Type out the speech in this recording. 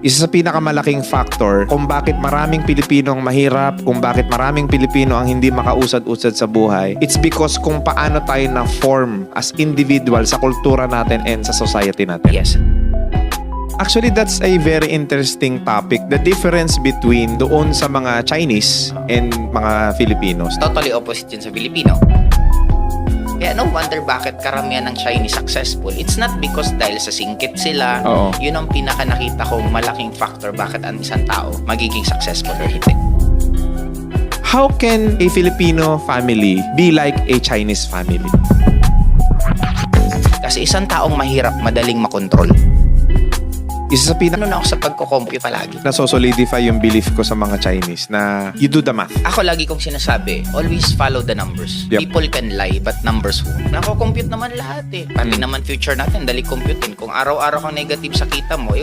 Isa sa pinakamalaking factor kung bakit maraming Pilipino ang mahirap, kung bakit maraming Pilipino ang hindi makausad-usad sa buhay, it's because kung paano tayo na-form as individual sa kultura natin and sa society natin. Yes. Actually, that's a very interesting topic. The difference between doon sa mga Chinese and mga Filipinos. Totally opposite yun sa Filipino. Kaya no wonder bakit karamihan ng Chinese successful. It's not because dahil sa singkit sila. Oo. Yun ang pinaka nakita kong malaking factor bakit ang isang tao magiging successful or hindi. How can a Filipino family be like a Chinese family? Kasi isang taong mahirap madaling makontrol. Isa sa Ano na ako sa pagko-compute palagi. na-solidify yung belief ko sa mga Chinese na you do the math. Ako lagi kong sinasabi, always follow the numbers. Yep. People can lie, but numbers won't. Nako-compute naman lahat eh. Pati naman future natin, dali computein. Kung araw-araw kang negative sa kita mo,